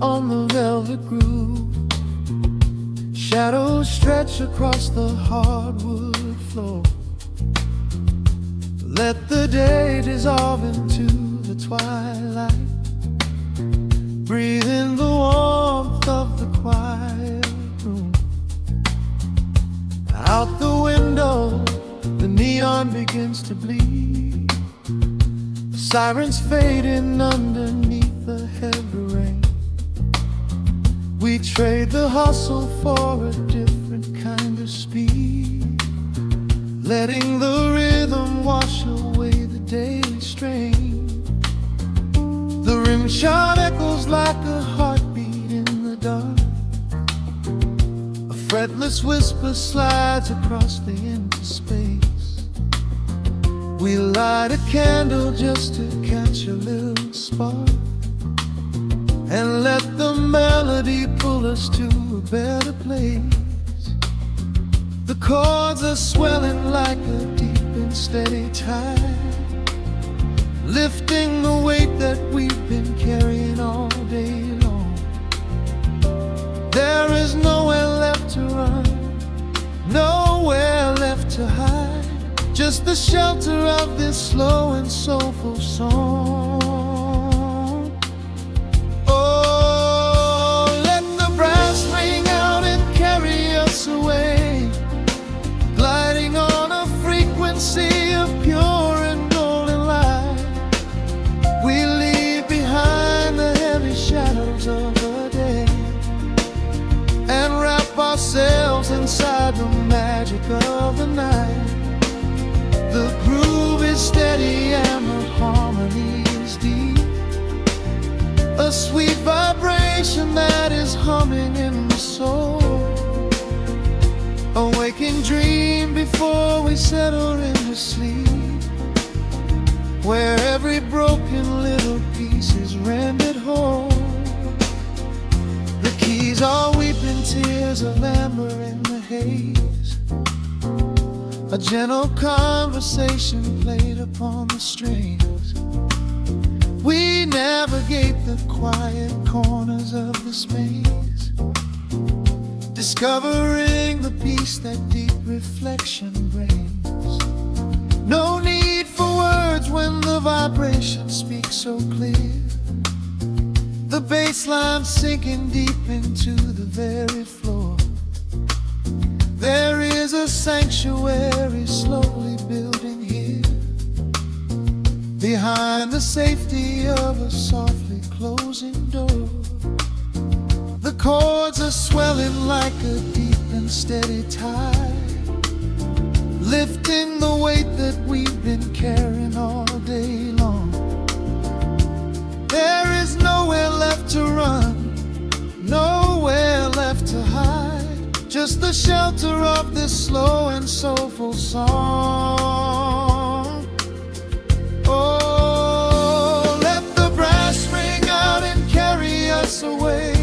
on the velvet groove. Shadows stretch across the hardwood floor. Let the day dissolve into the twilight. Breathe in the warmth of the quiet room. Out the window, the neon begins to bleed. The sirens fading underneath the heavy rain. We trade the hustle for a different kind of speed, letting the rhythm wash away the daily strain. The rim shot echoes like a heartbeat in the dark. A fretless whisper slides across the empty space. We light a candle just to catch a little spark, and let the melody pull us to a better place. The chords are swelling like a deep and steady tide, lifting the weight that we've been carrying all day long. There is nowhere left to run, nowhere left to hide, just the shelter of this slow and soulful song. Oh, let the brass ring out and carry us away, gliding on a frequency of pure and golden light. We leave behind the heavy shadows of the day and wrap ourselves inside the magic of the night. The groove is steady and the harmony is deep, a sweet vibration that is humming in the soul. A waking dream before we settle into sleep, where every broken little piece is rendered whole. The keys are weeping tears of amber in the haze, a gentle conversation played upon the strings. We navigate the quiet corners of the space, discovering the peace that deep reflection brings. No need for words when the vibration speaks so clear. The bass line sinking deep into the very floor. There is a sanctuary slowly building here, behind the safety of a softly closing door. The chords are swelling like a deep and steady tide, lifting the weight that we've been carrying all day long. There is nowhere left to run, nowhere left to hide, just the shelter of this slow and soulful song. Oh, let the brass ring out and carry us away,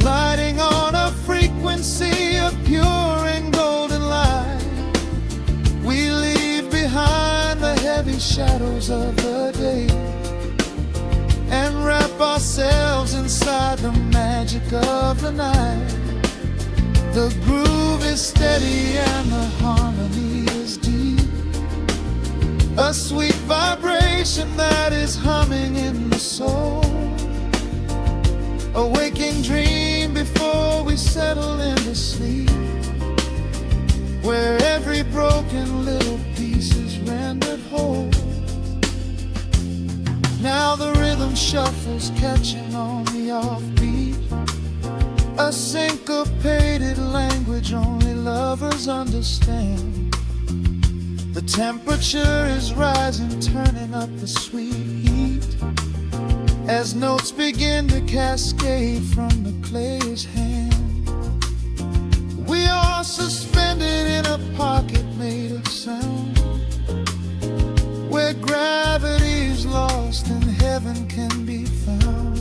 gliding on a frequency of pure and golden light. We leave behind the heavy shadows of the day and wrap ourselves inside the magic of the night. The groove is steady and the harmony is deep, a sweet vibration that is humming in the soul. A waking dream before we settle into sleep, where every broken little piece is rendered whole. Now the rhythm shuffles, catching on the offbeat, a syncopated language only lovers understand. The temperature is rising, turning up the sweet heat, as notes begin to cascade from the player's hand. We are suspended in a pocket made of sound, where gravity is lost and heaven can be found.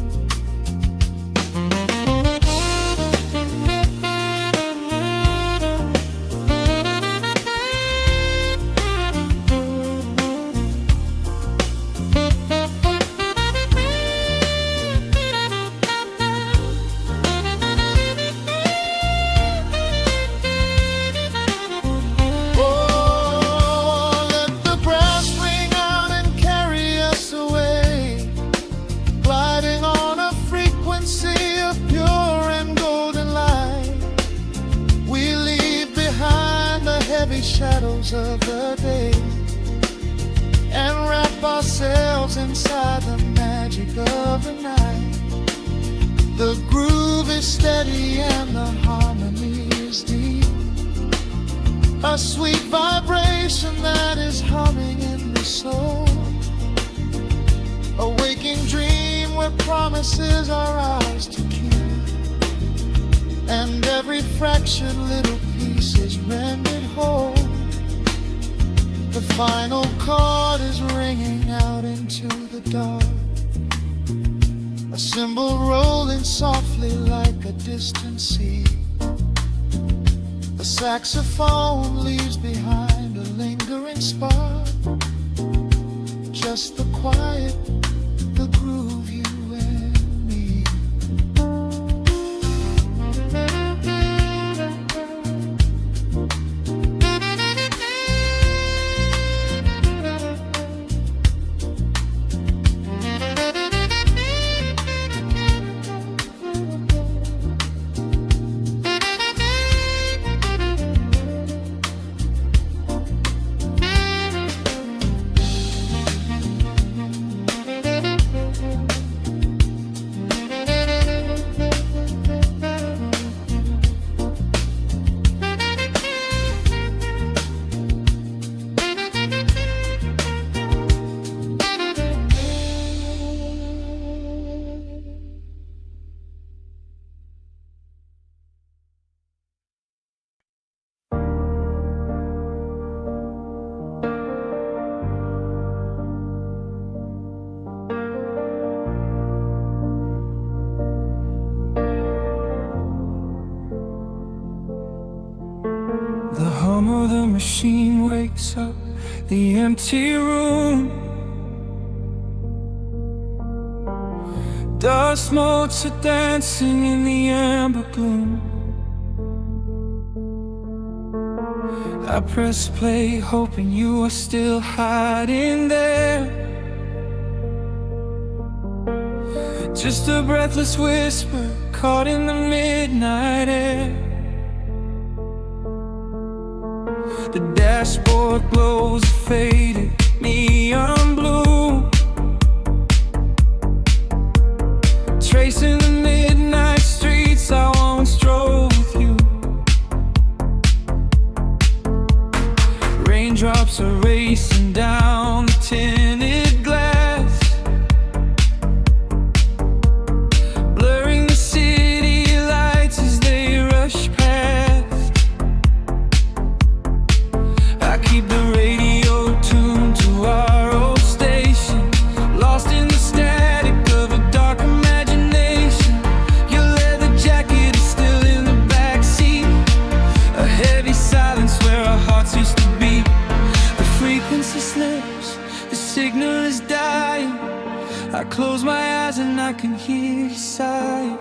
gray shadows of the day and wrap ourselves inside the magic of the night. The groove is steady and the harmony is deep, a sweet vibration that is humming in the soul, a waking dream where promises are ours to keep, and every fractured little piece is rendered whole. The final chord is ringing out into the dark, a cymbal rolling softly like a distant sea. The saxophone leaves behind a lingering spark, just the quiet, the groove, you and me. The hum of the machine wakes up the empty room. Dust motes are dancing in the amber gloom. I press play, hoping you are still hiding there. Just a breathless whisper caught in the midnight air. The dashboard glows a faded neon blue, tracing the midnight streets I once drove with you. Raindrops are racing down the tinted glass, blurring the city lights as they rush past. I keep the radio tuned to our old station, lost in the static of a dark imagination. Your leather jacket is still in the backseat, a heavy silence where our hearts used to beat. The frequency slips, the signal is dying. I close my eyes and I can hear you sighing,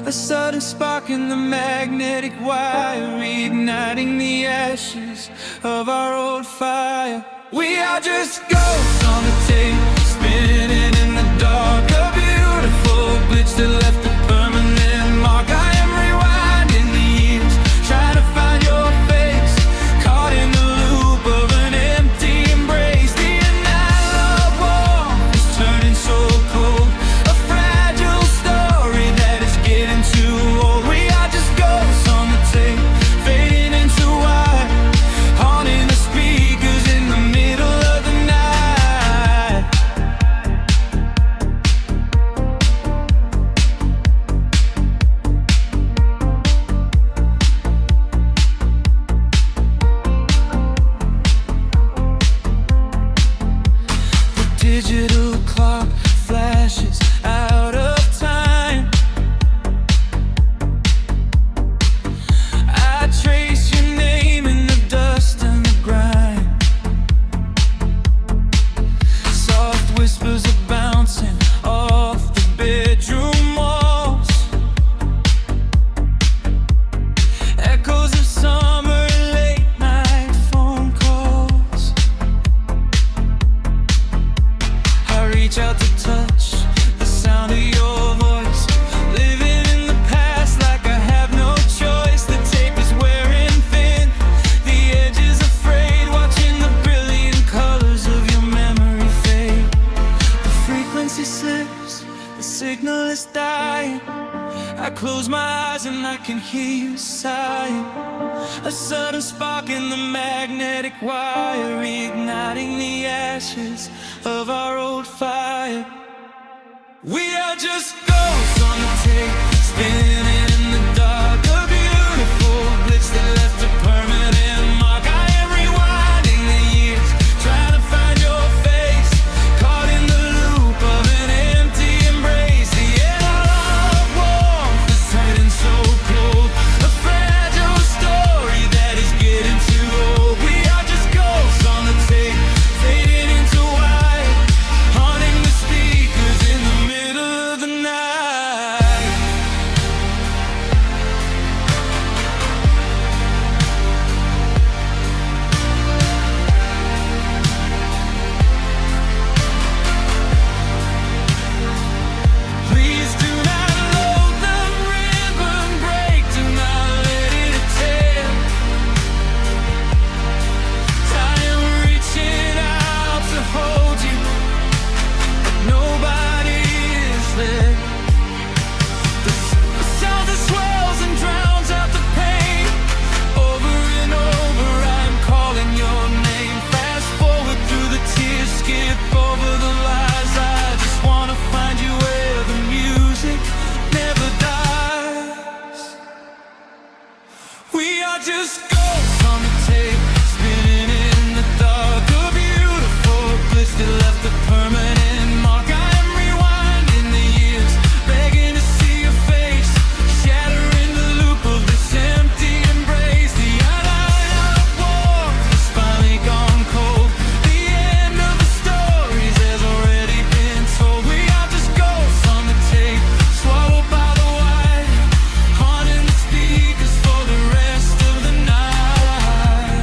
a sudden spark in the magnetic wire, reigniting the ashes of our old fire. We are just ghosts on the tape, spinning in the dark, a beautiful glitch that left a permanent mark. I am rewinding the years, trying to find your face, caught in the loop of an empty embrace. The analog warmth is turning so cold, a fragile story that is getting too old. We are just ghosts on the tape, fading into white, haunting the speakers in the middle of the night. can hear you sighing. A sudden spark in the magnetic wire, reigniting the ashes of our old fire. We are just ghosts on the tape, spinning in the dark. A beautiful glitch that left a permanent mark. I am rewinding the years, trying to find your face, caught in the loop of an empty embrace. The air of warmth is turning so cold, a fragile story that is getting too old. We are just ghosts on the tape, fading into white, haunting the speakers in the middle of the night. Please do not load the ribbon break, do not let it tear. I am reaching out to hold you, but nobody is there. The sound that swells and drowns out the pain. Over and over I'm calling your name. Fast forward through the tears, skip over the lies. I just wanna find you where the music never dies. We are just ghosts on the tape, spinning in the dark. A beautiful glitch that left a permanent mark. I am rewinding the years, begging to see your face, shattering the loop of this empty embrace. The outline of warmth has finally gone cold. The end of the stories has already been told. We are just ghosts on the tape, swallowed by the wire, haunting the speakers for the rest of the night.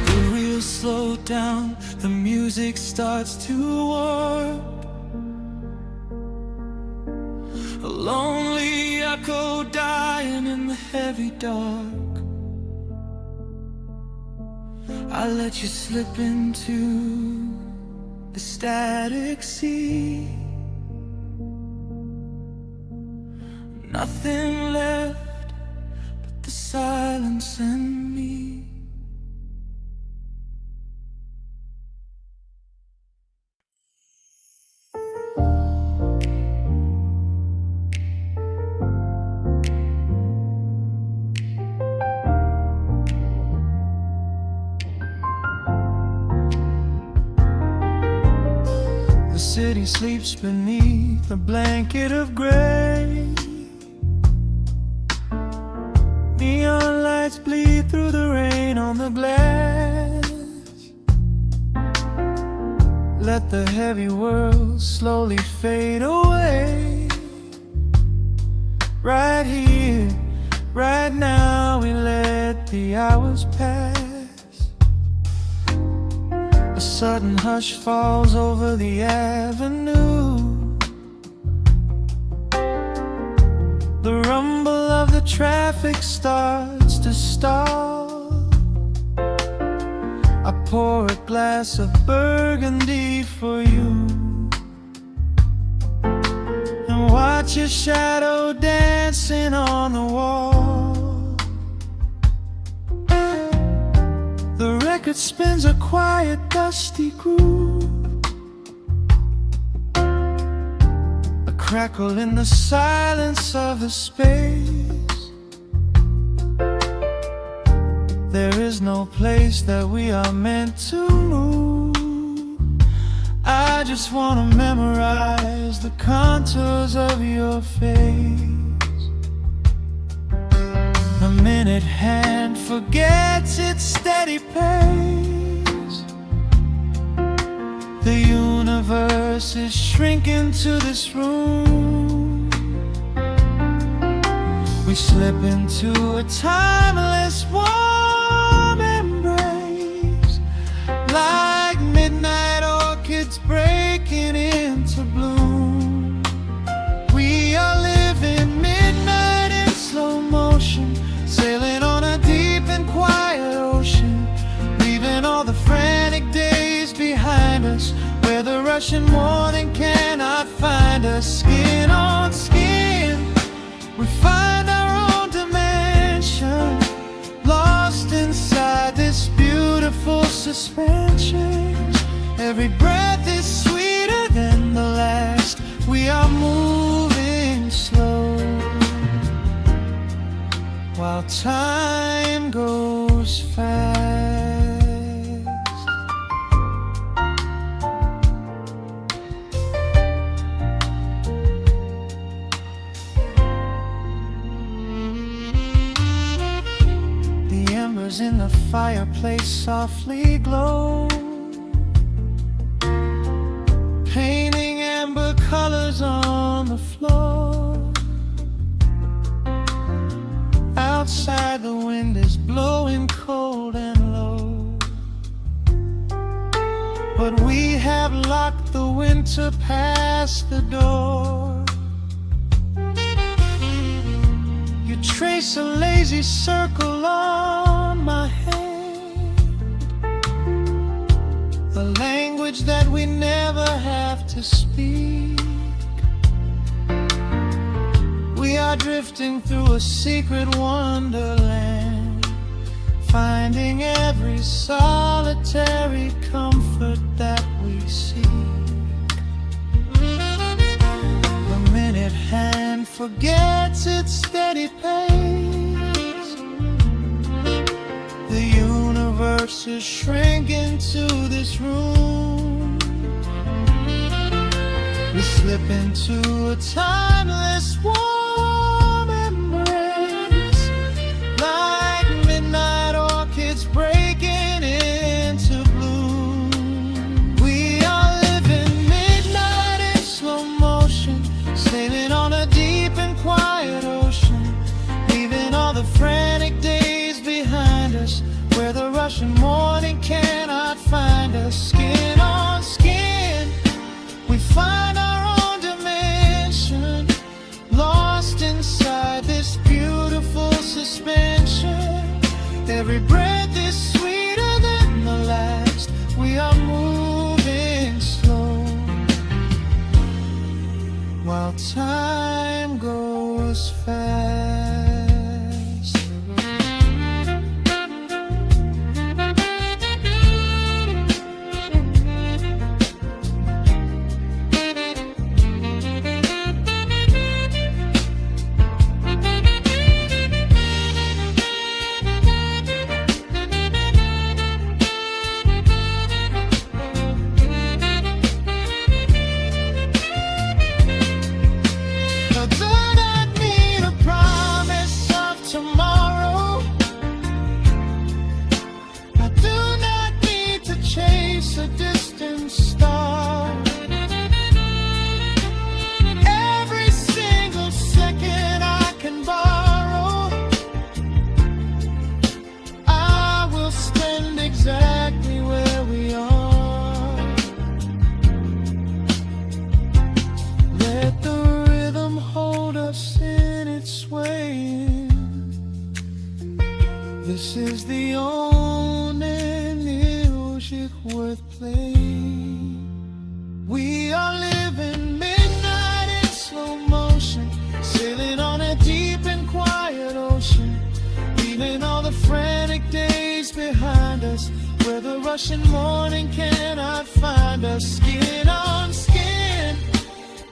The reels slow down, the music starts to warp. A lonely echo dying in the heavy dark. I let you slip into the static sea. Nothing left but the silence and me. The city sleeps beneath a blanket of gray. Neon lights bleed through the rain on the glass. Let the heavy world slowly fade away. Right here, right now, we let the hours pass. A sudden hush falls over the avenue. The rumble of the traffic starts to stall. I pour a glass of burgundy for you and watch your shadow dancing on the wall. The record spins a quiet, dusty groove. A crackle in the silence of the space. There is no place that we are meant to move. I just wanna memorize the contours of your face. The minute hand forgets its steady pace. The universe is shrinking to this room. We slip into a timeless warm embrace, like midnight orchids breaking into bloom. We are living midnight in slow motion, sailing all the frantic days behind us, where the rushing morning cannot find us. Skin on skin, we find our own dimension, lost inside this beautiful suspension. Every breath is sweeter than the last. We are moving slow, while time goes fast. The embers in the fireplace softly glow, painting amber colors on the floor. Outside the wind is blowing cold and low, but we have locked the winter past the door. You trace a lazy circle on my hand, a language that we never have to speak. We are drifting through a secret wonderland, finding every solitary comfort that we seek. The minute hand forgets its steady pace, the universe is shrinking to this room. We slip into a timeless warm embrace, like midnight orchids breaking into bloom. We are living midnight in slow motion, sailing on a deep and quiet ocean, leaving all the frantic days behind us, where the rushing morning cannot find us. Skin on skin, we find our own dimension, lost inside this beautiful suspension. Every breath is sweeter than the last. We are moving slow, while time goes fast. A distant star, every single second I can borrow, I will stand exactly where we are. Let the rhythm hold us in its swaying. This is the only music worth playing. We are living midnight in slow motion, sailing on a deep and quiet ocean, leaving all the frantic days behind us, where the rushing morning cannot find us. Skin on skin,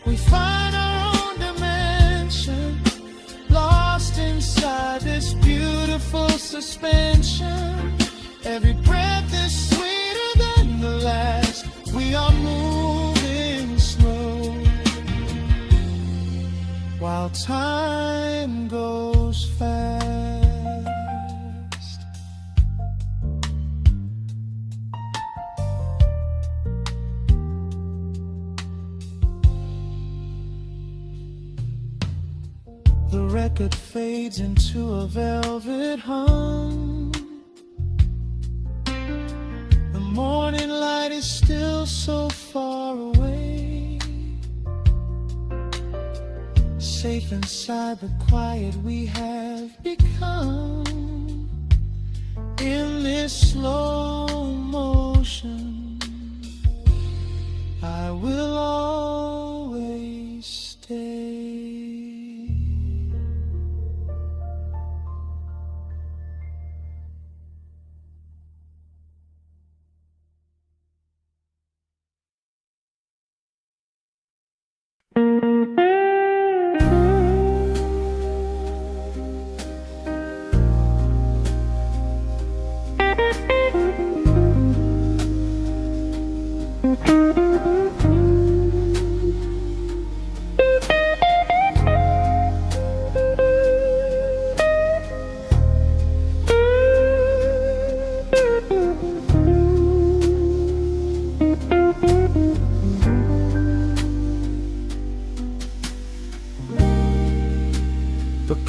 we find our own dimension, lost inside this beautiful suspension. Every breath is sweeter than the last. We are moving slow, while time goes fast. The record fades into a velvet hum. The morning light is still so far away, safe inside the quiet we have become in this slow motion.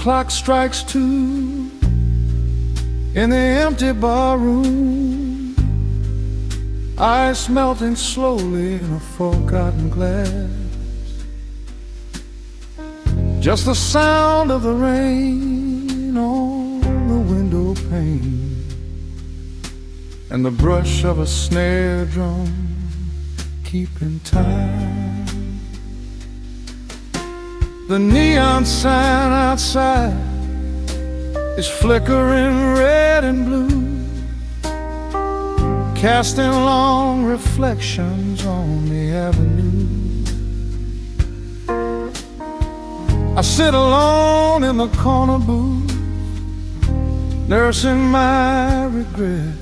clock strikes 2 in the empty bar room, ice melting slowly in a forgotten glass. Just the sound of the rain on the window pane and the brush of a snare drum keeping time. The neon sign outside is flickering red and blue, casting long reflections on the avenue. I sit alone in the corner booth, nursing my regret,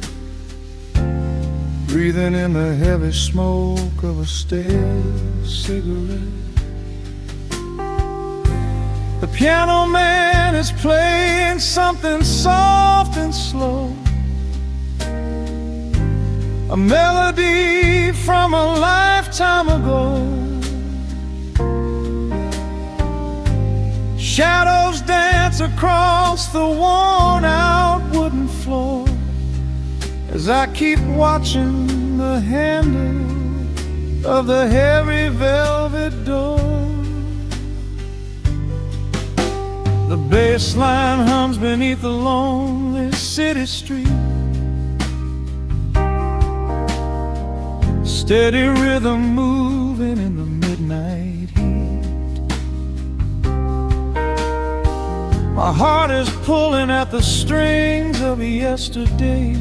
breathing in the heavy smoke of a stale cigarette. The piano man is playing something soft and slow, a melody from a lifetime ago. Shadows dance across the worn-out wooden floor as I keep watching the handle of the heavy velvet door. The bass line hums beneath the lonely city street, steady rhythm moving in the midnight heat. My heart is pulling at the strings of yesterday,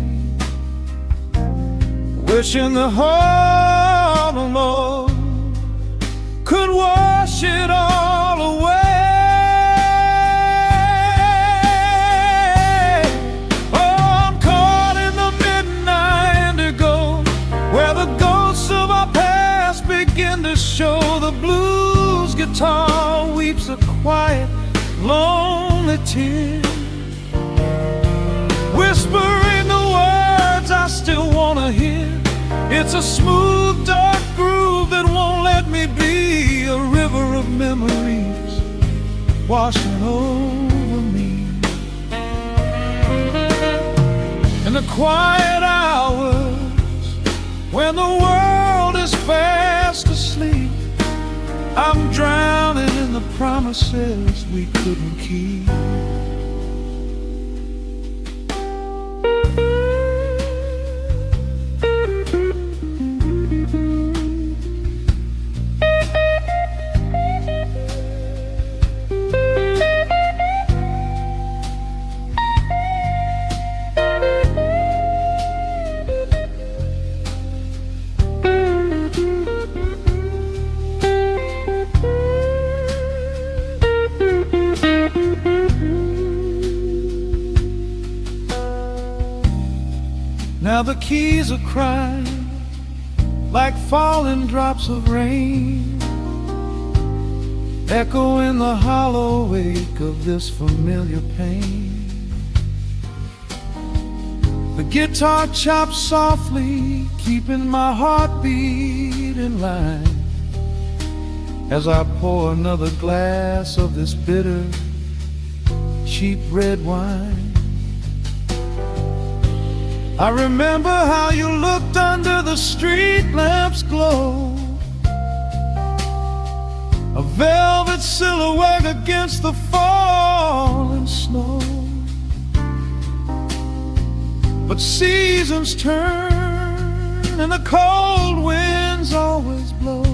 wishing the heart alone could wash it all away. Oh, I'm caught in the midnight indigo, where the ghosts of our past begin to show. The blues guitar weeps a quiet, lonely tear, whispering the words I still wanna hear. It's a smooth, dark groove that won't let me be, a river of memories washing over me. In the quiet hours, when the world is fast asleep, I'm drowning in the promises we couldn't keep. Now the keys are crying like falling drops of rain, echo in the hollow wake of this familiar pain. The guitar chops softly, keeping my heartbeat in line, as I pour another glass of this bitter, cheap red wine. I remember how you looked under the street lamp's glow, a velvet silhouette against the falling snow. But seasons turn and the cold winds always blow,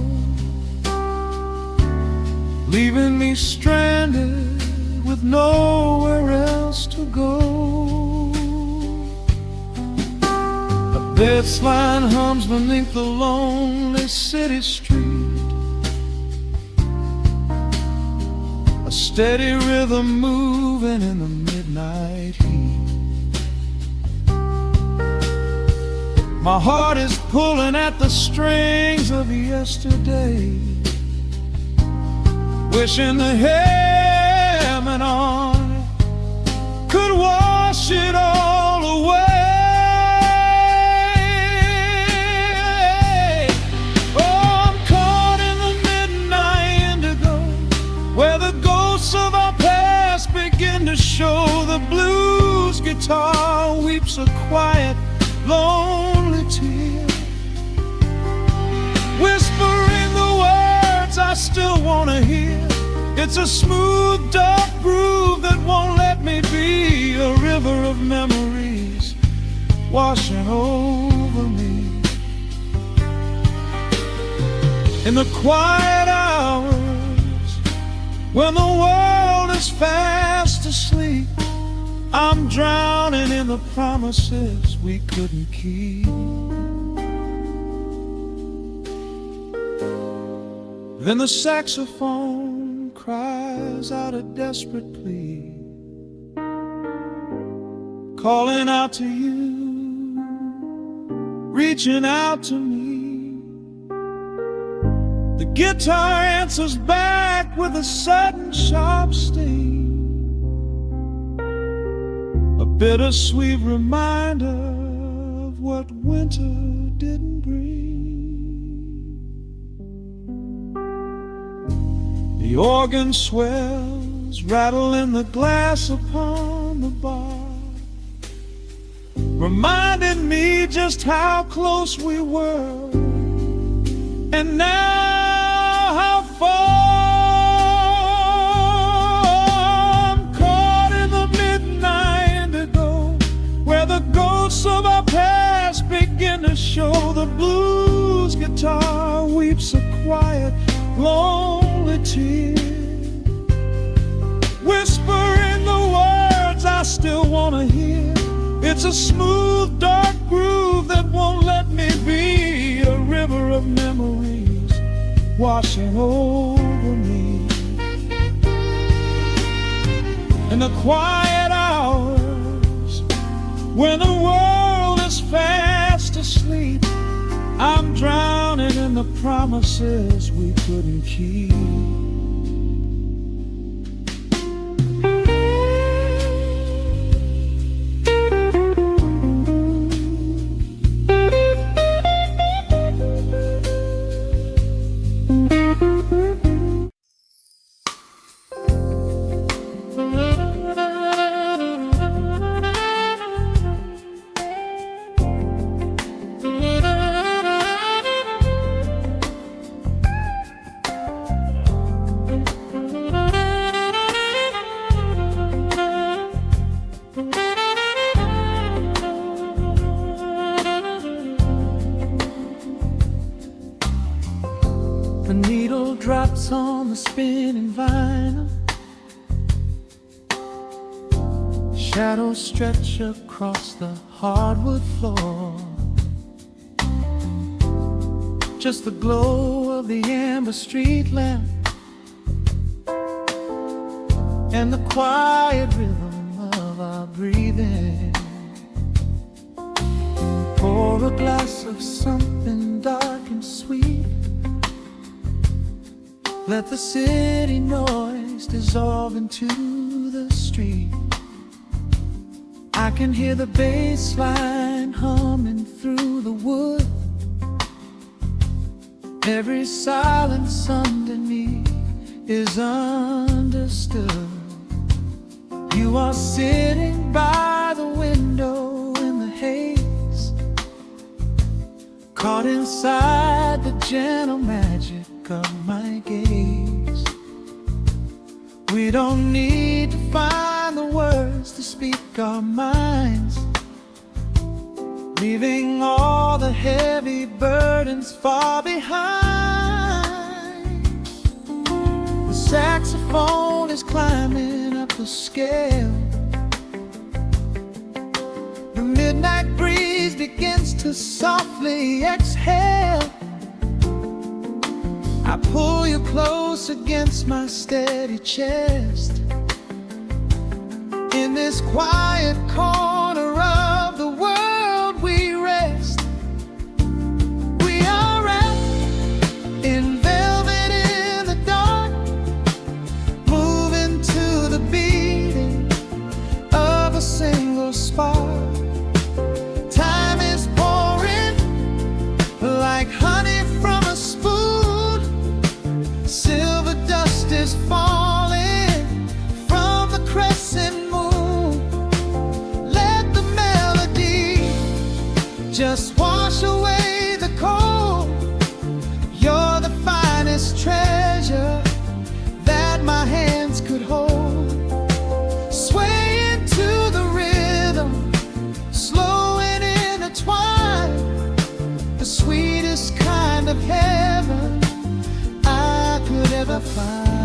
leaving me stranded with nowhere else to go. This line hums beneath the lonely city street, a steady rhythm moving in the midnight heat. My heart is pulling at the strings of yesterday, wishing the hem and on could wash it all away. Where the ghosts of our past begin It's a smooth, dark groove that won't let me be. A river of memories washing over me. In the quiet hours, when the world is fast asleep, I'm drowning in the promises we couldn't keep. Then the saxophone cries out a desperate plea, calling out to you, reaching out to me. The guitar answers back with a sudden sharp sting, a bittersweet reminder of what winter didn't bring. The organ swells, rattling the glass upon the bar, reminding me just how close we were, and now how far. I'm caught in the midnight indigo, where the ghosts of our past begin to show. The blues guitar weeps a quiet, lonely tear, whispering the words I still want to hear. It's a smooth, dark groove that won't let me be. A river of memories washing over me. In the quiet hours, when the world is fast asleep, I'm drowning in the promises we couldn't keep. The needle drops on the spinning vinyl, shadows stretch across the hardwood floor. Just the glow of the amber street lamp and the quiet rhythm of our breathing. Pour a glass of something dark and sweet, let the city noise dissolve into the street. I can hear the bass line humming through the wood. Every silence underneath is understood. You are sitting by the window in the haze, caught inside the gentle magic of my gaze. We don't need to find the words to speak our minds, leaving all the heavy burdens far behind. The saxophone is climbing up the scale. The midnight breeze begins to softly exhale. I pull you close against my steady chest. In this quiet corner of the world we rest. We are wrapped in velvet in the dark, moving to the beating of a single spark. Time is pouring like honey from a spoon. Silver dust is falling from the crescent moon. Let the melody just wash away the cold. You're the finest treasure that my hand find.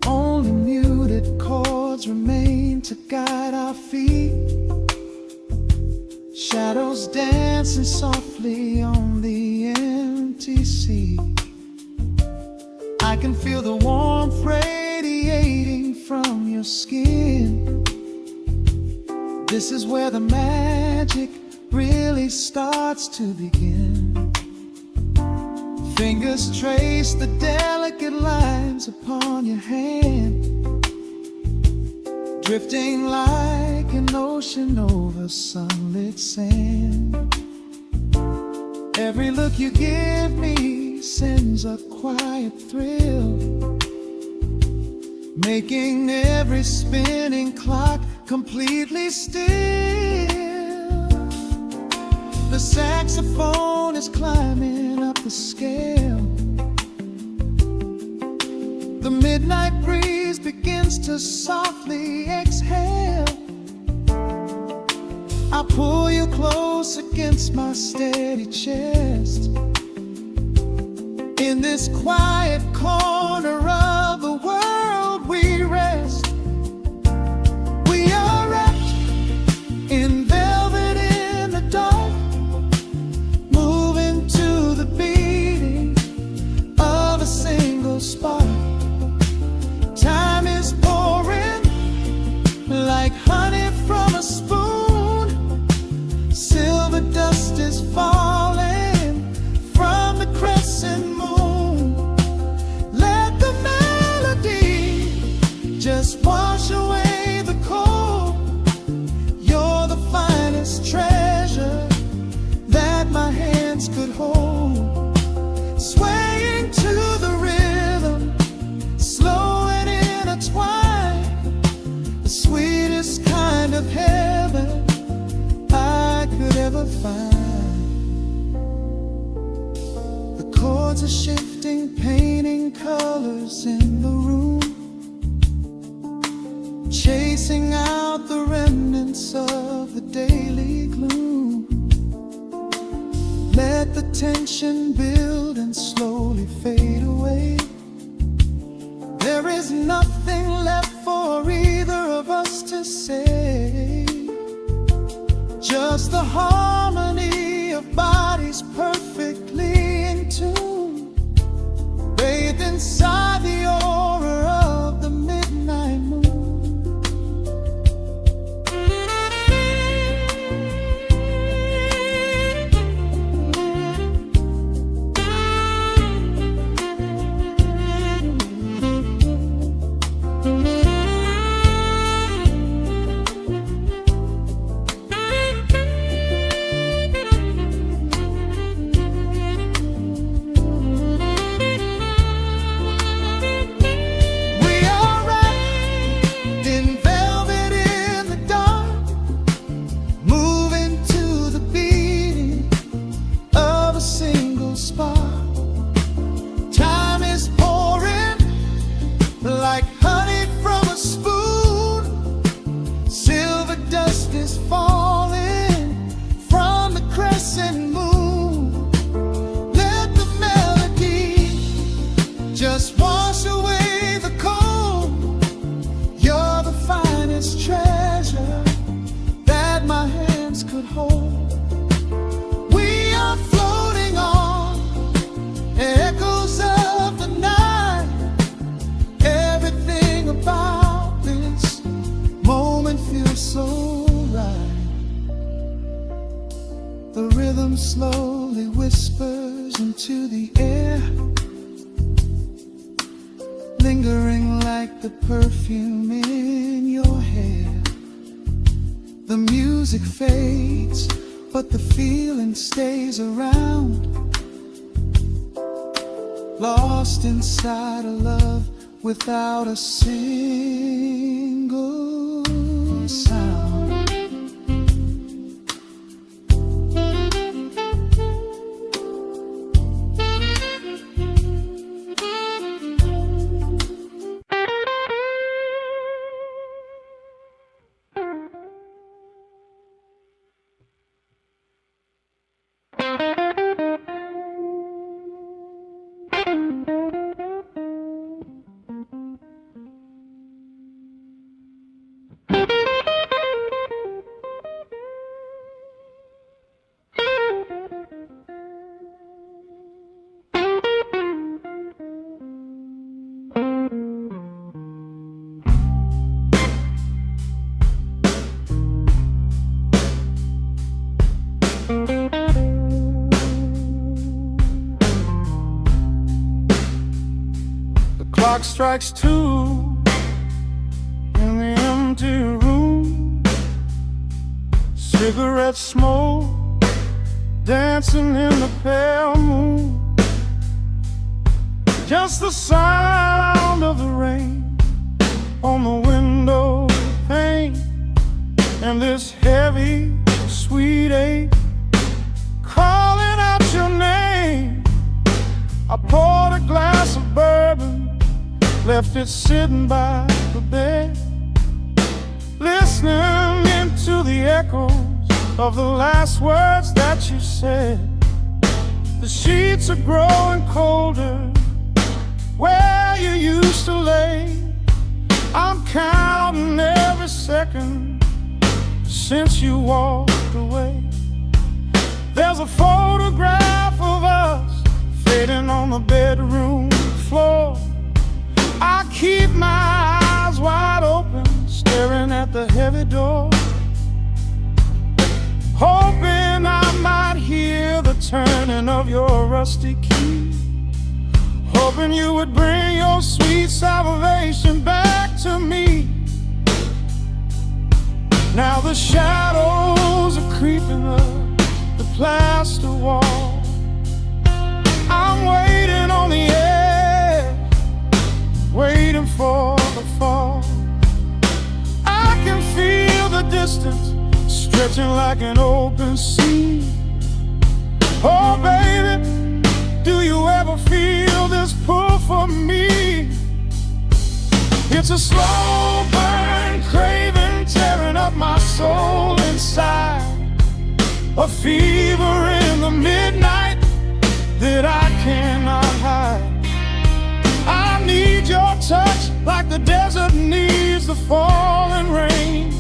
Only muted chords remain to guide our feet, shadows dancing softly on the empty sea. I can feel the warmth radiating from your skin. This is where the magic really starts to begin. Fingers trace the delicate lines upon your hand, drifting like an ocean over sunlit sand. Every look you give me sends a quiet thrill, making every spinning clock completely still. The saxophone is climbing up the scale. The midnight breeze begins to softly exhale. I pull you close against my steady chest. In this quiet corner of the world we rest. We are wrapped in velvet in the dark, moving to the beating of a single spark. Time is pouring like honey from a spoon. Silver dust is falling from the crescent moon. Let the melody just wash away the cold. You're the finest treasure that my hands could hold. Swaying to the rhythm, slow and intertwined, the sweetest kind of heaven I could ever find. The chords are shifting, painting colors in the room, chasing out the remnants of the daily gloom. Let the tension build and slowly fade away. There is nothing left for either of us to say, just the harmony of bodies perfectly in tune, bathed inside the aura of the midnight moon. Like honey from a spoon, silver dust is falling from the crescent moon. Let the melody just wash away the cold. You're the finest treasure that my hands could hold. We are floating on echoes of the night. Everything about this moment feels so right. The rhythm slowly whispers into the air, lingering like the perfume in your hair. The music fades, but the feeling stays around, lost inside a love without a single sound. clock strikes 2 in the empty room. Cigarette smoke dancing in the pale moon. Just the sound of the rain on the window pane, and this heavy, sweet ache calling out your name. I poured a glass of bourbon, left it sitting by the bed, listening into the echoes of the last words that you said. The sheets are growing colder where you used to lay. I'm counting every second since you walked away. There's a photograph of us fading on the bedroom floor. I keep my eyes wide open, staring at the heavy door, hoping I might hear the turning of your rusty key, hoping you would bring your sweet salvation back to me. Now the shadows are creeping up the plaster wall. I'm waiting on the edge, waiting for the fall. I can feel the distance stretching like an open sea. Oh baby, do you ever feel this pull for me? It's a slow burn craving tearing up my soul inside, a fever in the midnight that I cannot hide. I need your touch like the desert needs the falling rain.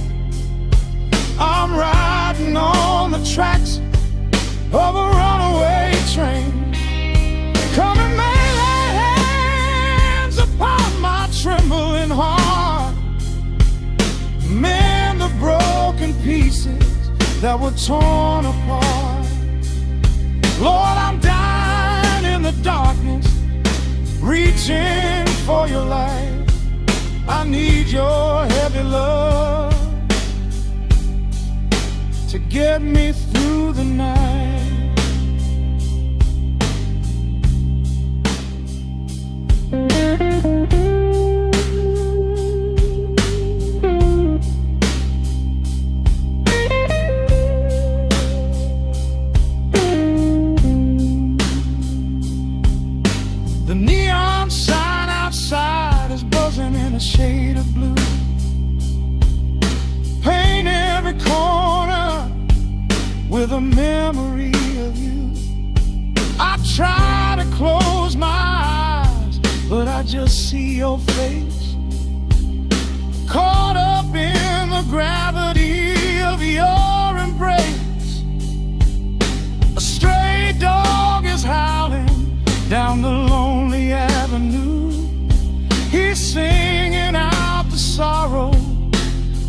I'm riding on the tracks of a runaway train. Come and lay hands upon my trembling heart, mend the broken pieces that were torn apart. Lord, I'm dying in the darkness, reaching for your light. I need your heavy love to get me through the night. The neon sign outside is buzzing in a shade of blue. Paint every corner with a memory of you. I try to close my eyes, but I just see your face, caught up in the gravity of your embrace. A stray dog is howling down the lonely avenue. He's singing out the sorrow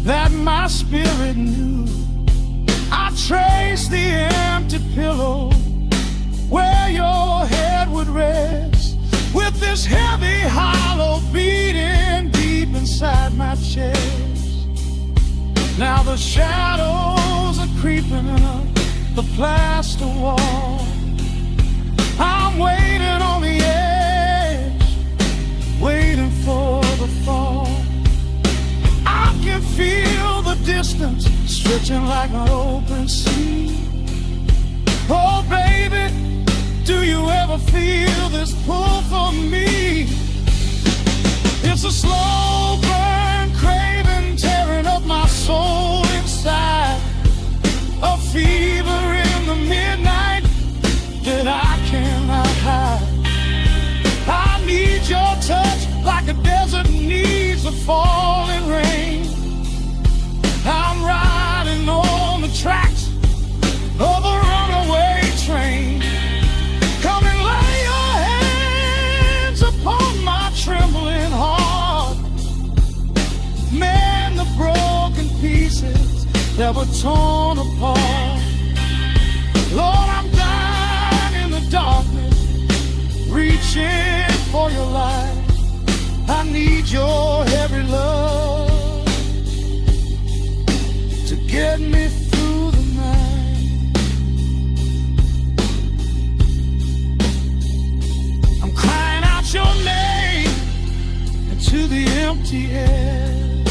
that my spirit knew. I trace the empty pillow where your head would rest, with this heavy hollow beating deep inside my chest. Now the shadows are creeping up the plaster wall. I'm waiting on the edge, waiting for the fall. I can feel the distance stretching like an open sea. Oh baby, do you ever feel this pull for me? It's a slow burn craving tearing up my soul inside, a fever in the midnight that I cannot hide. I need your touch like a desert needs a falling rain. I'm riding on the tracks of a runaway train. Come and lay your hands upon my trembling heart, mend the broken pieces that were torn apart. Lord, I'm dying in the darkness, reaching for your light. your heavy love to get me through the night. I'm crying out your name into the empty air.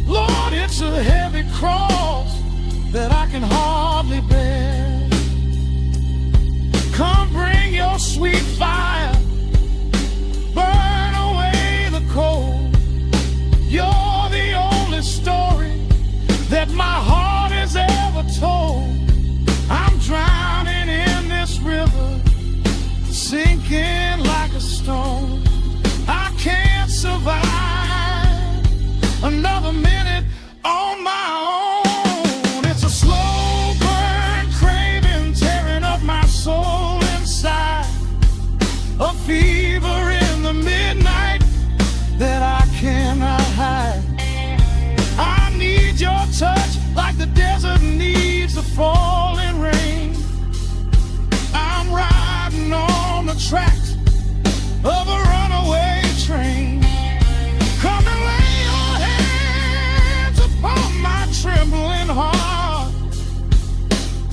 Lord, it's a heavy cross that I can hardly bear. Come bring your sweet fire, burn away the cold. You're the only story that my heart has ever told. I'm drowning in this river, sinking like a stone. I can't survive another minute on my own. It's a slow burn craving, tearing up my soul inside. A fever in the midnight that I cannot hide. I need your touch like the desert needs the falling rain. I'm riding on the tracks of a runaway train. Come and lay your hands upon my trembling heart.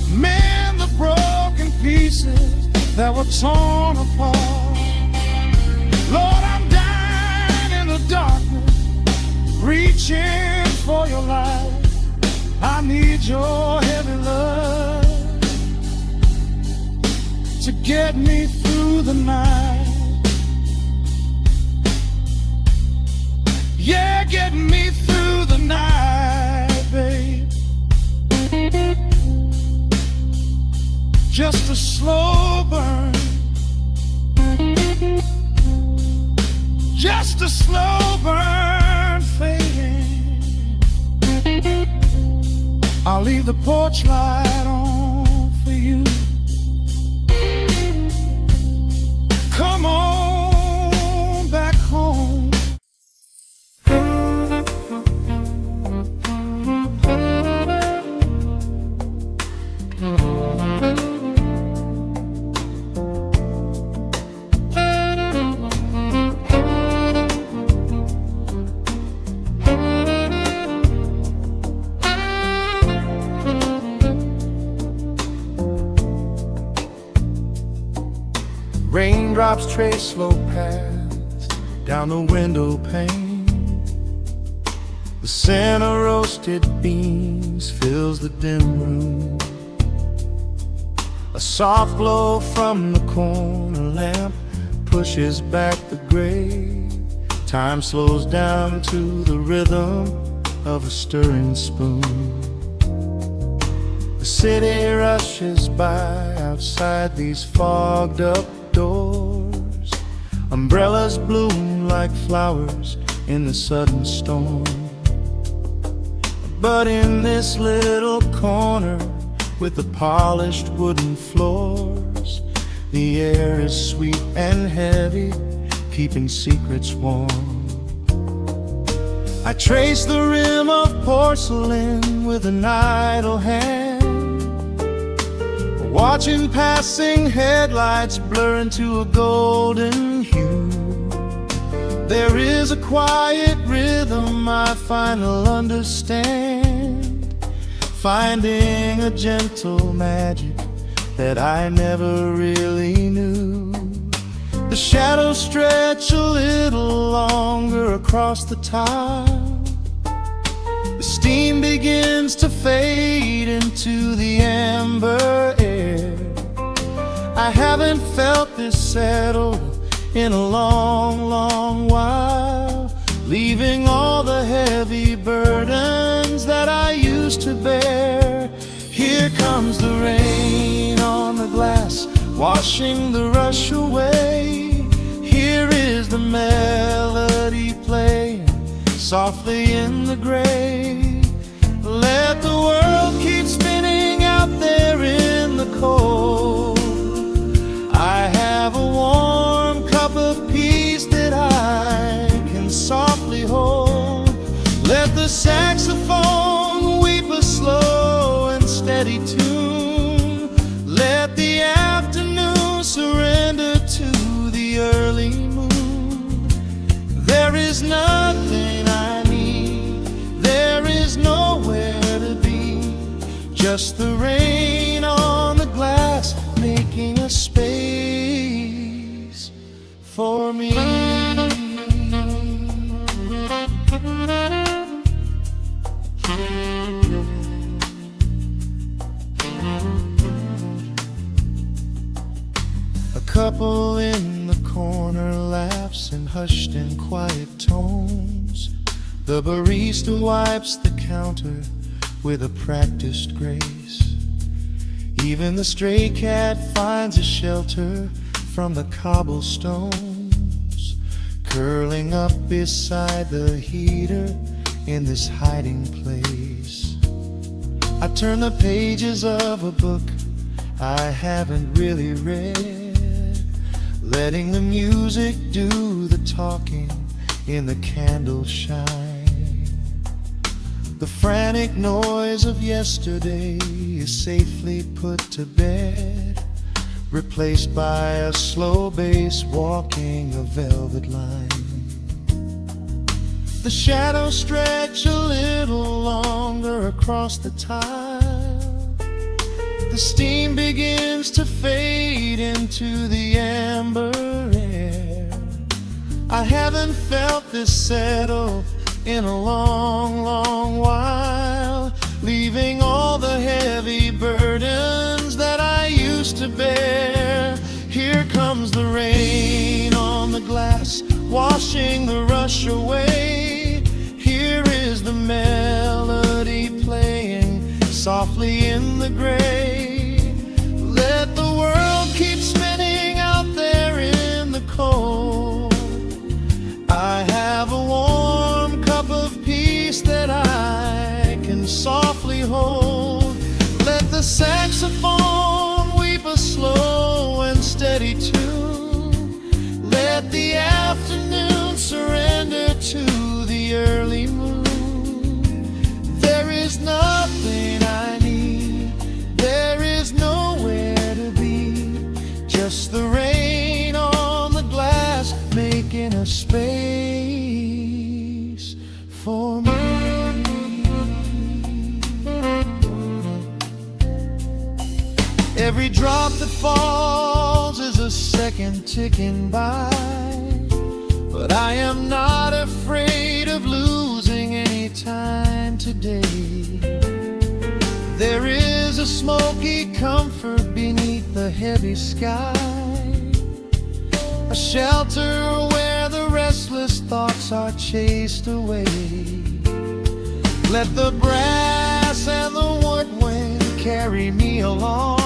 Mend the broken pieces that were torn apart. Lord, I'm dying in the darkness, reaching for your light. I need your heavy love to get me through the night. Yeah, get me through the night, babe. Just a slow burn, just a slow burn fading. I'll leave the porch light on for you. Come on back home. Raindrops trace slow paths down the window pane. The scent of roasted beans fills the dim room. A soft glow from the corner lamp pushes back the gray. Time slows down to the rhythm of a stirring spoon. The city rushes by outside these fogged up doors. Umbrellas bloom like flowers in the sudden storm. But in this little corner with the polished wooden floors, the air is sweet and heavy, keeping secrets warm. I trace the rim of porcelain with an idle hand, watching passing headlights blur into a golden hue. There is a quiet rhythm I finally understand, finding a gentle magic that I never really knew. The shadows stretch a little longer across the tile. The steam begins to fade into the amber air. I haven't felt this settled in a long, long while, leaving all the heavy burdens that I used to bear. Here comes the rain on the glass, washing the rush away. Here is the melody playing softly in the gray. Let the world keep spinning out there in the cold. I have a warm cup of peace that I can softly hold. Let the saxophone weep a slow and steady tune. Let the afternoon surrender to the early moon. There just the rain on the glass, making a space for me. A couple in the corner laughs in hushed and quiet tones. The barista wipes the counter with a practiced grace. Even the stray cat finds a shelter from the cobblestones, curling up beside the heater in this hiding place. I turn the pages of a book I haven't really read, letting the music do the talking in the candle shine. The frantic noise of yesterday is safely put to bed, replaced by a slow bass walking a velvet line. The shadows stretch a little longer across the tile. The steam begins to fade into the amber air. I haven't felt this settle in a long, long while, leaving all the heavy burdens that I used to bear. Here comes the rain on the glass, washing the rush away. Here is the melody playing softly in the gray. Let the world keep spinning out there in the cold. I have a warm cup of peace that I can softly hold. Let the saxophone weep a slow and steady tune. Let the afternoon surrender to the early moon. There is nothing I need, there is nowhere to be, just the rain on the glass making a space for me. Every drop that falls is a second ticking by, but I am not afraid of losing any time today. There is a smoky comfort beneath the heavy sky, a shelter where the restless thoughts are chased away. Let the brass and the woodwind carry me along,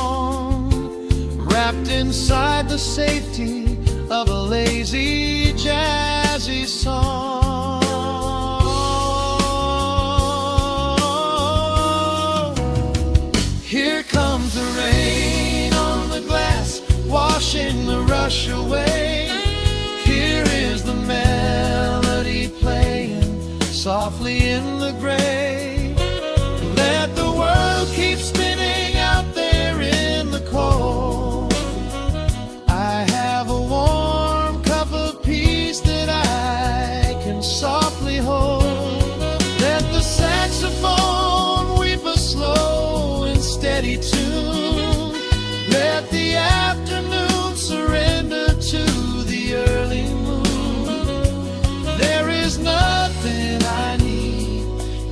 wrapped inside the safety of a lazy, jazzy song. Here comes the rain on the glass, washing the rush away. Here is the melody playing softly in the gray. Let the world keep spinning out there in the cold. I have a warm cup of peace that I can softly hold. Let the saxophone weep a slow and steady tune. Let the afternoon surrender to the early moon. There is nothing I need,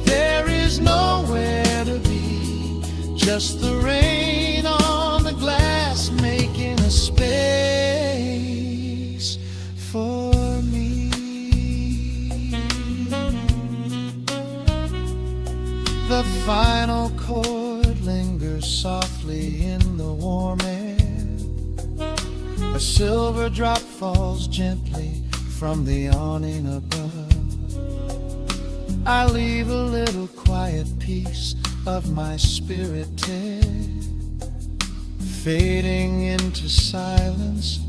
there is nowhere to be, just the rain on the glass making a space for me. The final chord lingers softly in the warm air. A silver drop falls gently from the awning above. I leave a little quiet piece of my spirit dead, fading into silence,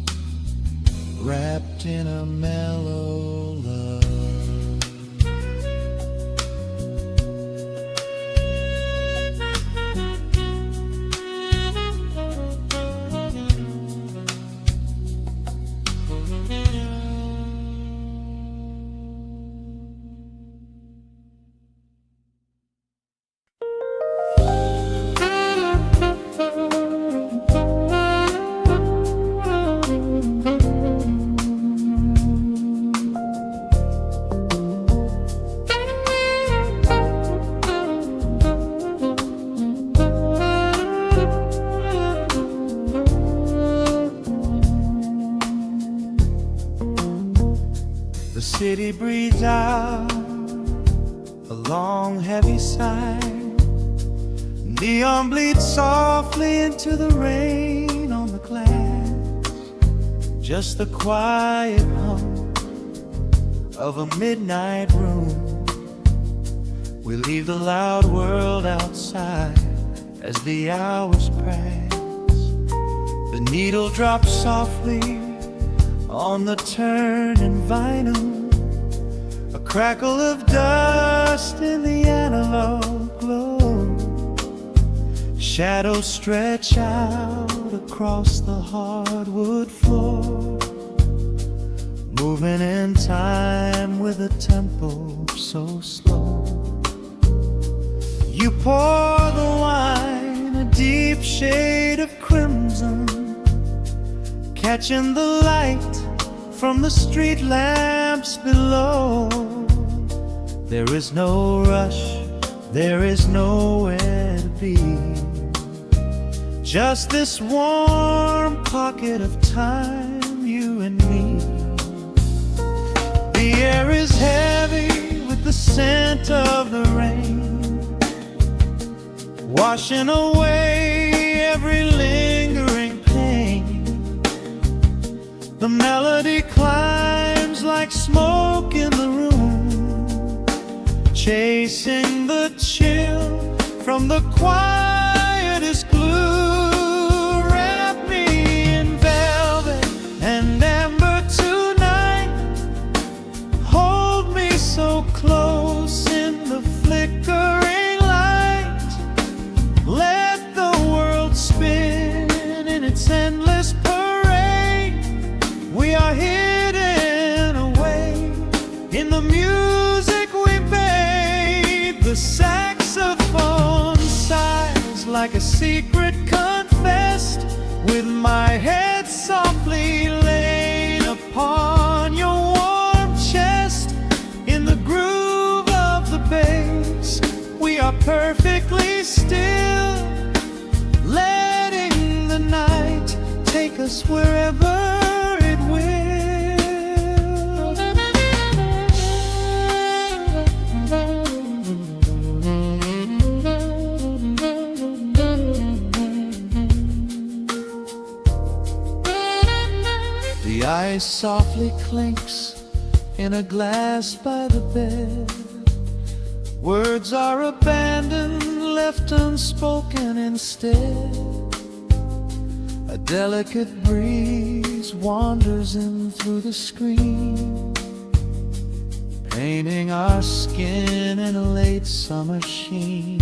wrapped in a mellow love. city breathes out a long heavy sigh. Neon bleeds softly into the rain on the glass. Just the quiet hum of a midnight room. We leave the loud world outside as the hours pass. The needle drops softly on the turning vinyl. A crackle of dust in the analog glow. Shadows stretch out across the hardwood floor, moving in time with a tempo so slow. You pour the wine, a deep shade of crimson, catching the light from the street lamps below. There is no rush, there is nowhere to be. Just this warm pocket of time, you and me. The air is heavy with the scent of the rain, washing away every lingering pain. The melody climbs like smoke in the room, chasing the chill from the quietest glue. Wrap me in velvet and amber tonight. Hold me so close in the flickering light. Let the world spin in its endless parade. We are hidden away in the music we made. The saxophone sighs like a secret confessed, with my head softly laid upon your warm chest. In the groove of the bass, we are perfectly still, letting the night take us wherever it will. The ice softly clinks in a glass by the bed. Words are abandoned, left unspoken instead. A delicate breeze wanders in through the screen, painting our skin in a late summer sheen.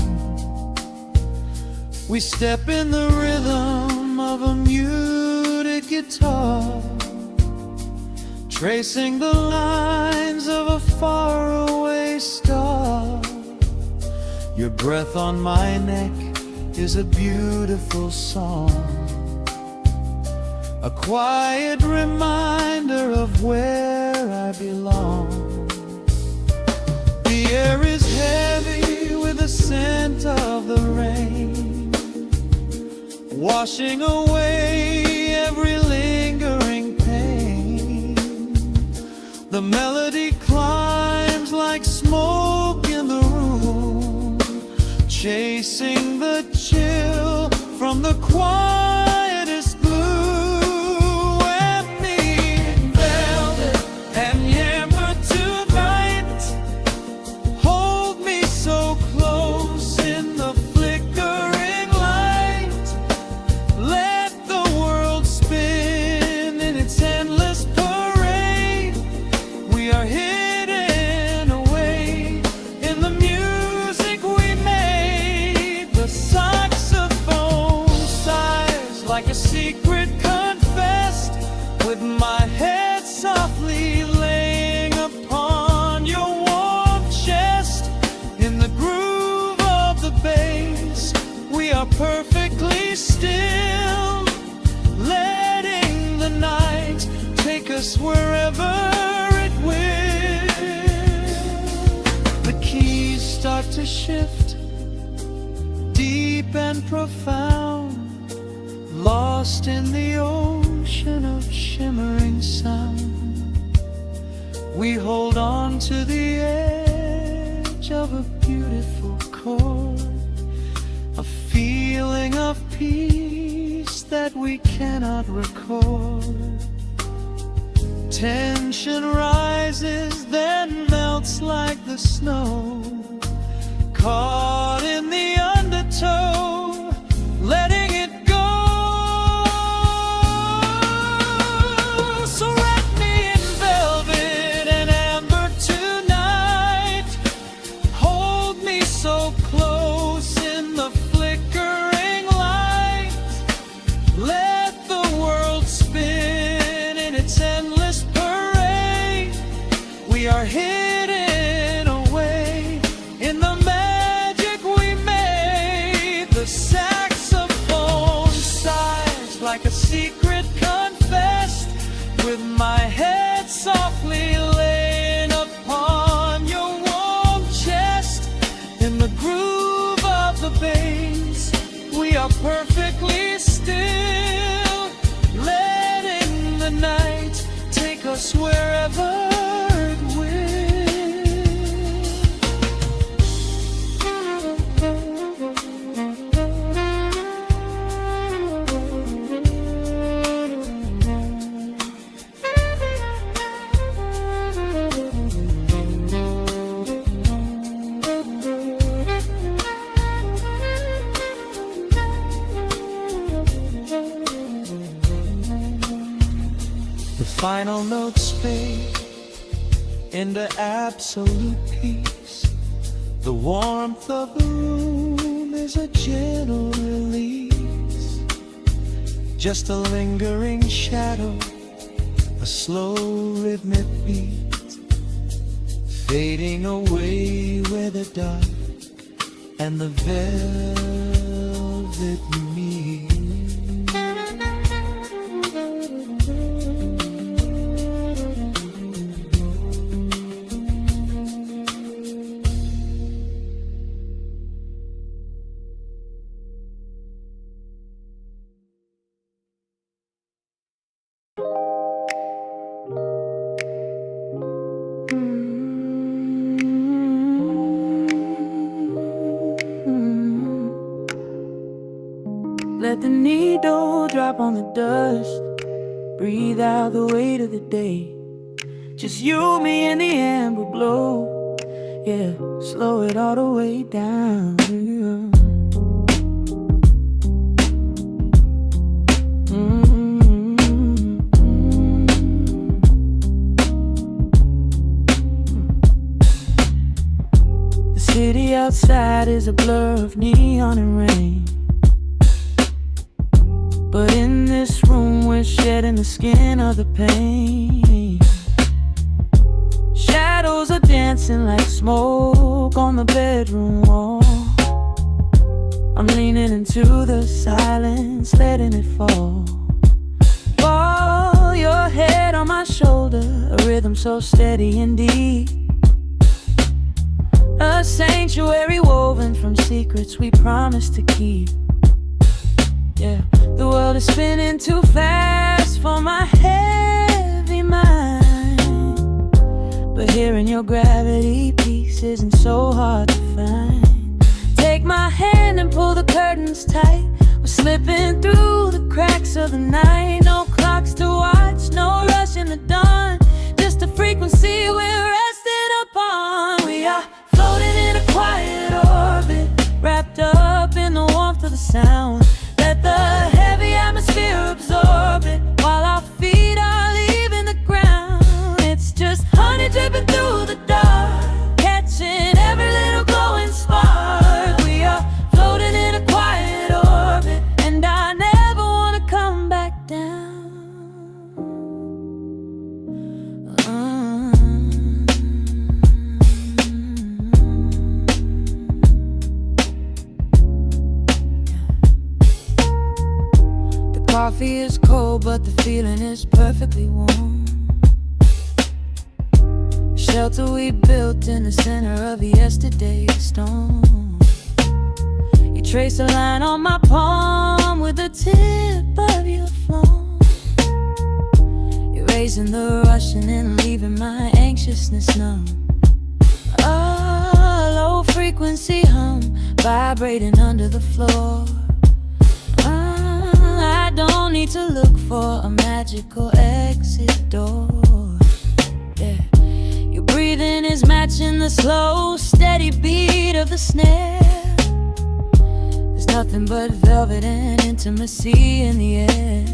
We step in the rhythm of a muted guitar, tracing the lines of a faraway star. Your breath on my neck is a beautiful song, a quiet reminder of where I belong. The air is heavy with the scent of the rain, washing away every lingering pain. The melody climbs like smoke in the room, chasing the chill from the quietest blue. Wrap me in velvet and amber tonight. Hold me so close in the flickering light. Let the world spin in its endless parade. We are hidden away in the music we made. The saxophone sighs like a secret confessed, with my head softly laying upon your warm chest. In the groove of the bass, we are perfectly still, letting the night take us wherever it will. The keys start to shift, deep and profound, lost in the ocean of shimmering sound. We hold on to the edge of a beautiful chord, a feeling of peace that we cannot record. Tension rises, then melts like the snow, caught in the undertow, letting it go. So wrap me in velvet and amber tonight, hold me so close in the flickering light, let the world spin in its endless parade. We are hidden away in the magic we made. The saxophone sighs like a secret confessed, with my head softly laying upon your warm chest. In the groove of the bass, we are perfectly still, letting the night take us wherever it will. The final notes fade into absolute peace. The warmth of the room is a gentle release, just a lingering shadow, a slow rhythmic beat, fading away where the dark and the velvet meet. Let the needle drop on the dust, breathe out the weight of the day. Just you, me, and the amber glow. Yeah, slow it all the way down. The city outside is a blur of neon and rain, but in this room we're shedding the skin of the pain. Shadows are dancing like smoke on the bedroom wall. I'm leaning into the silence, letting it fall. Fall your head on my shoulder, a rhythm so steady and deep, a sanctuary woven from secrets we promised to keep. Yeah, the world is spinning too fast for my heavy mind, but hearing your gravity piece isn't so hard to find. Take my hand and pull the curtains tight. We're slipping through the cracks of the night. No clocks to watch, no rush in the dawn, just a frequency we're resting upon. We are floating in a quiet orbit, wrapped up in the warmth of the sound. Let the heavy atmosphere absorb it, while our feet are leaving the ground. It's just honey dripping through the dark, catching every little glowing spark. We are floating in a quiet orbit, and I never want to come back down. Coffee is cold, but the feeling is perfectly warm. Shelter we built in the center of yesterday's storm. You trace a line on my palm with the tip of your phone, erasing the rushing and leaving my anger anxiousness numb. A low frequency hum vibrating under the floor. I don't need to look for a magical exit door. Yeah, your breathing is matching the slow, steady beat of the snare. There's nothing but velvet and intimacy in the air.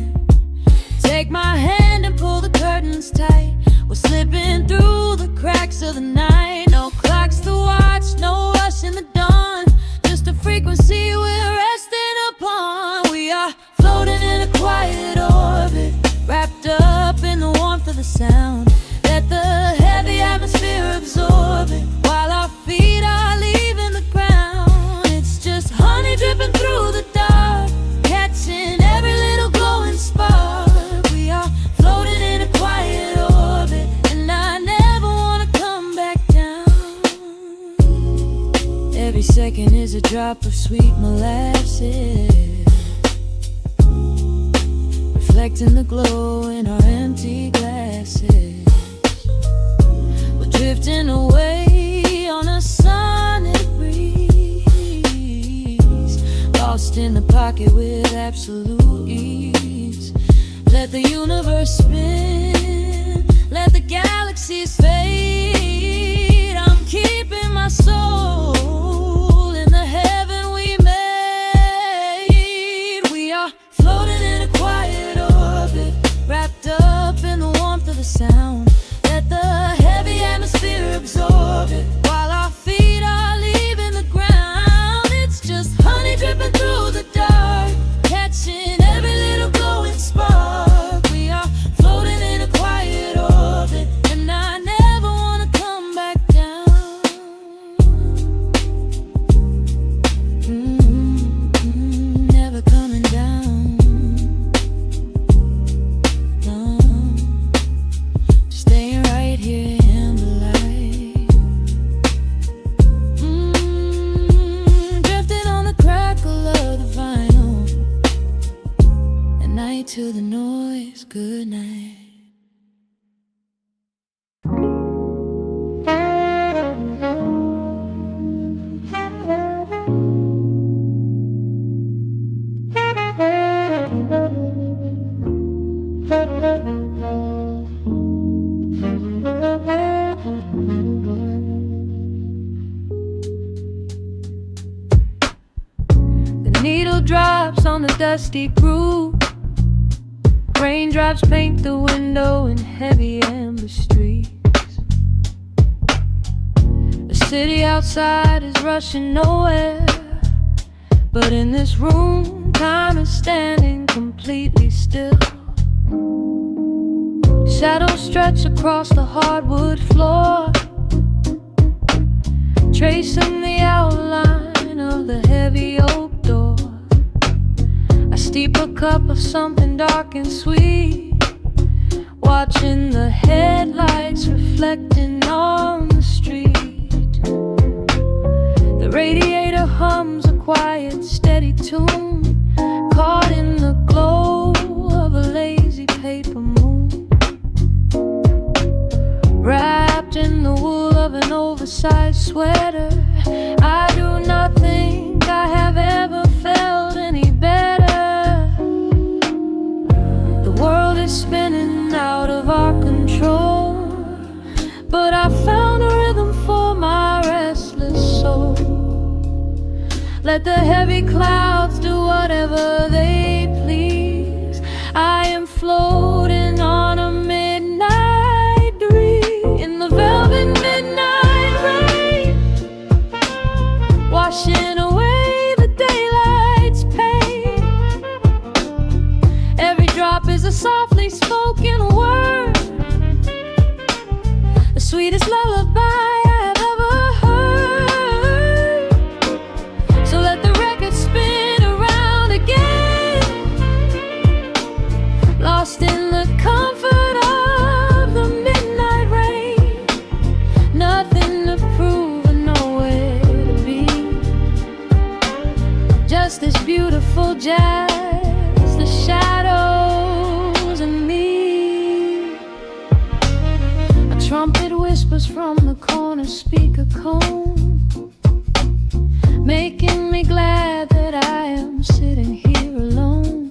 Take my hand and pull the curtains tight. We're slipping through the cracks of the night. No clocks to watch, no rush in the dawn. Just a frequency we're resting upon. We are floating in a quiet orbit, wrapped up in the warmth of the sound. Let the heavy atmosphere absorb it, while our feet are leaving the ground. It's just honey dripping through the dark, catching every little glowing spark. We are floating in a quiet orbit, and I never wanna come back down. Every second is a drop of sweet molasses, reflecting the glow in our empty glasses. We're drifting away on a sonic breeze, lost in the pocket with absolute ease. Let the universe spin, let the galaxies fade. I'm keeping my soul in the heaven we made. We are floating in a quiet orbit, wrapped up in the warmth of the sound. Let the heavy atmosphere absorb it, while our feet are leaving the ground. It's just honey dripping through the dark, catching every little glowing spark. We are floating in a quiet orbit, and I never wanna come back down. Never coming down. No, staying right here in the light. Drifting on the crackle of the vinyl. At night to the noise, good night. The needle drops on the dusty groove. Raindrops paint the window in heavy amber streaks. The city outside is rushing nowhere, but in this room, time is standing completely still. Shadows stretch across the hardwood floor, tracing the outline of the heavy oak door. I steep a cup of something dark and sweet, watching the headlights reflecting on the street. The radiator hums a quiet, steady tune, caught in the glow of a lazy paper moon. Wrapped in the wool of an oversized sweater, I do not think I have ever felt any better. The world is spinning out of our control, but I found a rhythm for my restless soul. Let the heavy clouds do whatever they please. I am floating on a midnight dream in the velvet midnight rain, washing away the daylight's pain. Every drop is a softly spoken word, the sweetest lullaby I have ever heard. So let the record spin around again, lost in the comfort of the midnight rain. Nothing to prove and nowhere to be, just this beautiful jazz, the shadows and me. A trumpet whistles speaker cone, making me glad that I am sitting here alone.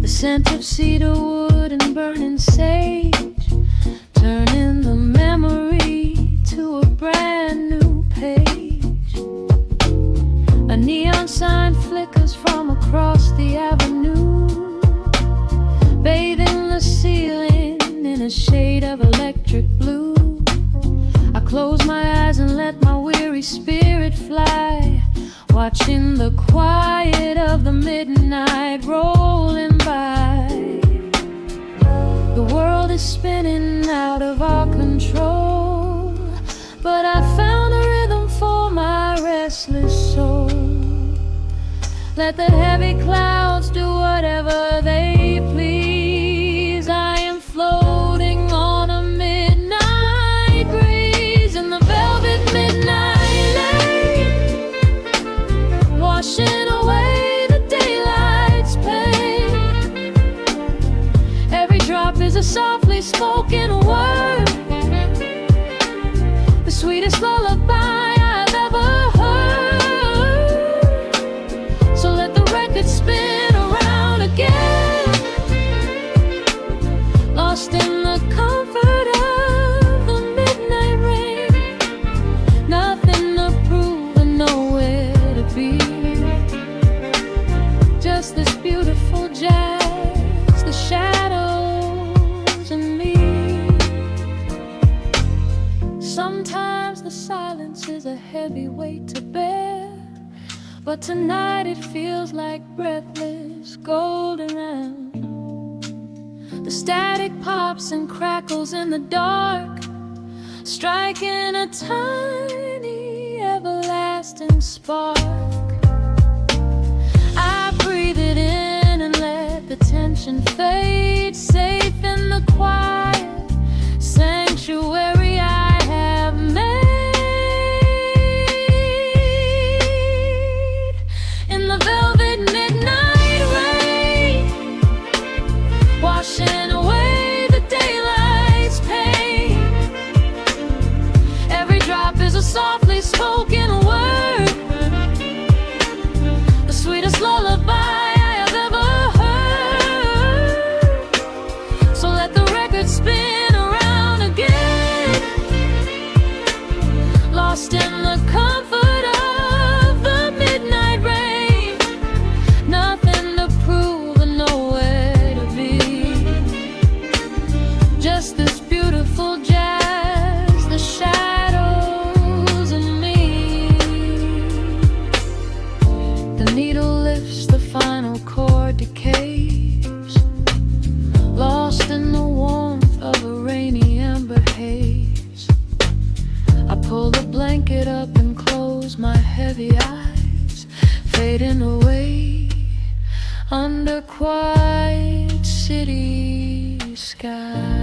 The scent of cedar wood and burning sage, turning the memory to a brand new page. A neon sign flickers from across the avenue, bathing the ceiling in a shade of electric blue. I close my eyes and let my weary spirit fly, watching the quiet of the midnight rolling by. The world is spinning out of our control, but I found a rhythm for my restless soul. Let the heavy clouds do whatever they please. I am floating on a midnight breeze in the velvet midnight lane, washing away the daylight's pain. Every drop is a softly spoken word, the sweetest lullaby I've ever heard. So let the record spin around again, lost in the comfort of the midnight rain. Nothing to prove and nowhere to be, just this beautiful jazz, the shadows and me. Sometimes the silence is a heavy weight to bear, but tonight it feels like breathless golden round. The static pops and crackles in the dark, striking a tiny everlasting spark. I breathe it in and let the tension fade, safe in the quiet sanctuary I have made. In the velvet midnight rain, washing away the daylight's pain. Every drop is a softly spoken word, the sweetest lullaby I have ever heard. So let the record spin around again, lost in the comfort of the midnight rain. Nothing to prove and nowhere to be, just this beautiful jazz, the shadows and me. The needle lifts, the final chord decays, lost in the warmth of a rainy amber haze. I pull the blanket up and close my heavy eyes, fading away under quiet city skies.